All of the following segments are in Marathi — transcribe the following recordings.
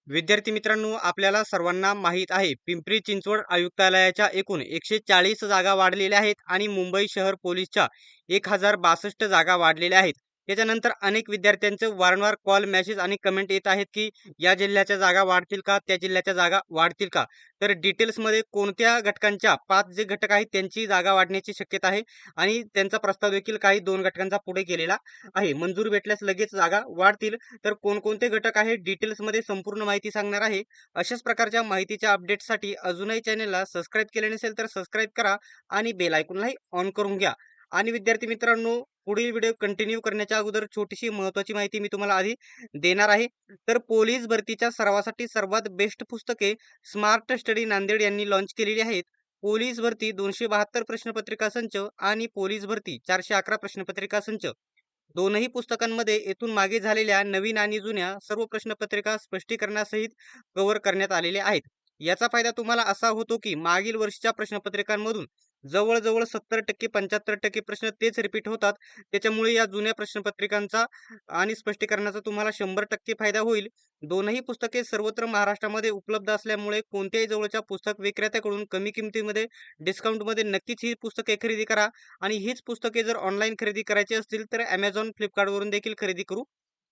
विद्यार्थी मित्रांनो, आपल्याला सर्वांना माहीत आहे, पिंपरी चिंचवड आयुक्तालयाच्या एकूण 140 जागा वाढलेल्या आहेत आणि मुंबई शहर पोलीसच्या 1062 जागा वाढलेल्या आहेत. त्याच्यानंतर अनेक विद्यार्थ्यांचे वारंवार कॉल, मेसेज आणि कमेंट येत आहेत, की या जिल्ह्याच्या जागा वाढतील का, त्या जिल्ह्याच्या जागा वाढतील का. तर डिटेल्समध्ये कोणत्या घटकांच्या 5 जे घटक आहेत त्यांची जागा वाढण्याची शक्यता आहे आणि त्यांचा प्रस्ताव देखील काही 2 घटकांचा पुढे गेलेला आहे. मंजूर भेटल्यास लगेच जागा वाढतील. तर कोणकोणते घटक आहेत डिटेल्समध्ये संपूर्ण माहिती सांगणार आहे. अशाच प्रकारच्या माहितीच्या अपडेटसाठी अजूनही चॅनलला सबस्क्राईब केले नसेल तर सबस्क्राईब करा आणि बेल आयकॉनलाही ऑन करून घ्या. आणि विद्यार्थी मित्रांनो, पुढील व्हिडिओ कंटिन्यू करण्याच्या अगोदर छोटीशी महत्त्वाची माहिती मी तुम्हाला आधी देणार आहे. तर पोलीस भरतीच्या सरावासाठी सर्वात बेस्ट पुस्तके स्मार्ट स्टडी नांदेड यांनी लॉन्च केलेली आहेत. पोलीस भरती 272 प्रश्नपत्रिका संच आणि पोलीस भरती 411 प्रश्नपत्रिका संच दोनही पुस्तकांमध्ये येथून मागे झालेल्या नवीन आणि जुन्या सर्व प्रश्नपत्रिका स्पष्टीकरणासहित कव्हर करण्यात आलेल्या आहेत. याचा फायदा तुम्हाला असा होतो की मागील वर्षीच्या प्रश्नपत्रिकांमधून जवळजवळ 70% 75% प्रश्न तेच रिपीट होतात. त्याच्यामुळे या जुन्या प्रश्नपत्रिकांचा आणि स्पष्टीकरणाचा तुम्हाला 100% फायदा होईल. दोनही पुस्तके सर्वत्र महाराष्ट्रामध्ये उपलब्ध असल्यामुळे कोणत्याही जवळच्या पुस्तक विक्रेत्याकडून कमी किमतीमध्ये डिस्काउंटमध्ये नक्कीच ही पुस्तके खरेदी करा. आणि हीच पुस्तके जर ऑनलाईन खरेदी करायची असतील तर Amazon, Flipkartवरून देखील खरेदी करू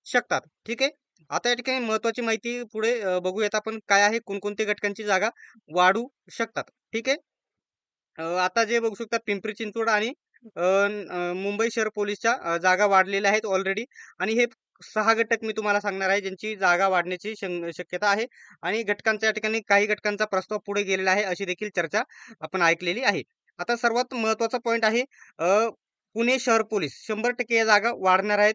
शकतात. ठीक आहे. आता या ठिकाणी महत्त्वाची माहिती पुढे बघूयात आपण काय आहे, कोणकोणत्या घटकांची जागा वाढू शकतात. ठीक आहे. आता जे बघू शकता पिंपरी चिंचवड आणि मुंबई शहर पोलीसच्या जागा वाढलेल्या आहेत ऑलरेडी आणि हे 6 घटक मी तुम्हाला सांगणार आहे ज्यांची जागा वाढण्याची शक्यता आहे आणि घटकांच्या या ठिकाणी काही घटकांचा प्रस्ताव पुढे गेलेला आहे अशी देखील चर्चा आपण ऐकलेली आहे. आता सर्वात महत्त्वाचा पॉइंट आहे पुणे शहर पोलीस 100% या जागा वाढणार आहेत.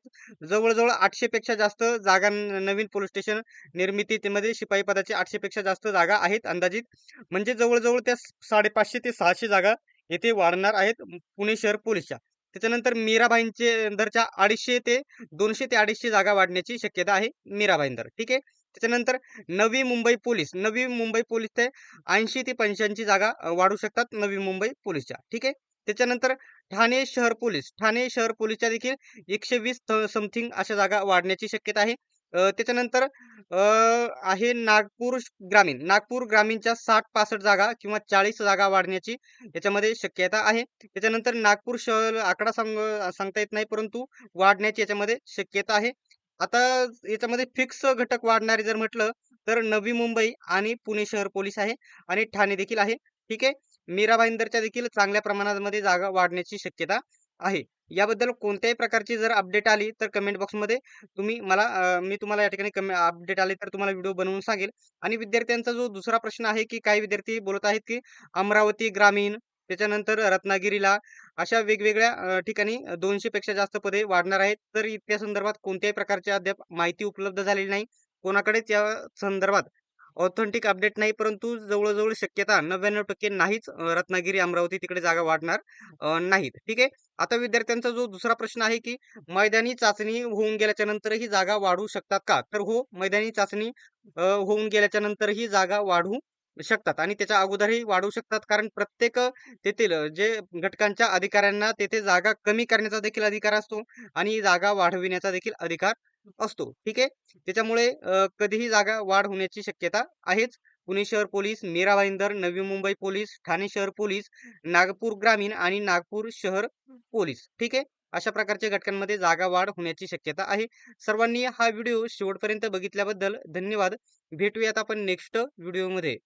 जवळ-जवळ 800 पेक्षा जास्त जागा नवीन पोलीस स्टेशन निर्मितीमध्ये शिपाई पदाची 800 पेक्षा जास्त जागा आहेत अंदाजित. म्हणजे जवळ-जवळ त्या 550 ते 600 जागा येथे वाढणार आहेत पुणे शहर पोलीसच्या. त्याच्यानंतर मीरा भाईंदरच्या 250 ते 200 ते 250 जागा वाढण्याची शक्यता आहे मीरा भाईंदर. ठीक आहे. त्याच्यानंतर नवी मुंबई पोलीस ते 80 ते 85 जागा वाढू शकतात नवी मुंबई पोलीसच्या. ठीक आहे. त्याच्यानंतर ठाणे शहर पोलीसच्या देखील 120 समथिंग अशा जागा वाढण्याची शक्यता आहे. त्याच्यानंतर आहे नागपूर ग्रामीणच्या 60-65 जागा किंवा 40 जागा वाढण्याची याच्यामध्ये शक्यता आहे. त्याच्यानंतर नागपूर शहर आकडा सांगता येत नाही, परंतु वाढण्याची याच्यामध्ये शक्यता आहे. आता याच्यामध्ये फिक्स घटक वाढणारे जर म्हटलं तर नवी मुंबई आणि पुणे शहर पोलीस आहे आणि ठाणे देखील आहे. ठीक आहे. मीरा भाईंदरच्या देखील चांगल्या प्रमाणामध्ये जागा वाढण्याची शक्यता आहे. याबद्दल कोणत्याही प्रकारची जर अपडेट आली तर कमेंट बॉक्समध्ये तुम्ही मला मी तुम्हाला या ठिकाणी अपडेट आली तर तुम्हाला व्हिडिओ बनवून सांगेल. आणि विद्यार्थ्यांचा जो दुसरा प्रश्न आहे की काही विद्यार्थी बोलत आहेत की अमरावती ग्रामीण, त्याच्यानंतर रत्नागिरीला अशा वेगवेगळ्या ठिकाणी 200 पेक्षा जास्त पदे वाढणार आहेत. तर त्या संदर्भात कोणत्याही प्रकारची अद्याप माहिती उपलब्ध झालेली नाही. कोणाकडेच या संदर्भात ऑथेंटिक अपडेट नाही, परंतु जवळ-जवळ शक्यता 99% नाहीच रत्नागिरी, अमरावती तिकडे जागा वाढणार नाहीत. ठीक आहे. आता विद्यार्थ्यांचा जो दुसरा प्रश्न आहे, की मैदानी चाचणी होऊन गेल्याच्या नंतरही जागा वाढू शकतात का? तर हो, मैदानी चाचणी होऊन गेल्याच्या नंतरही जागा वाढू शकतात आणि त्याच्या अगोदरही वाढू शकतात. कारण प्रत्येक तेथील जे घटकांच्या अधिकाऱ्यांना तेथे जागा कमी करण्याचा देखील अधिकार असतो आणि जागा वाढविण्याचा देखील अधिकार असतो. ठीक आहे. त्याच्यामुळे कधीही जागा वाढ होण्याची शक्यता आहेच. पुणे शहर पोलीस, मीरा भाईंदर, नवी मुंबई पोलीस, ठाणे शहर पोलीस, नागपूर ग्रामीण आणि नागपूर शहर पोलीस. ठीक आहे. अशा प्रकारच्या घटकांमध्ये जागा वाढ होण्याची शक्यता आहे. सर्वांनी हा व्हिडिओ शेवटपर्यंत बघितल्याबद्दल धन्यवाद. भेटूयात आपण नेक्स्ट व्हिडिओमध्ये.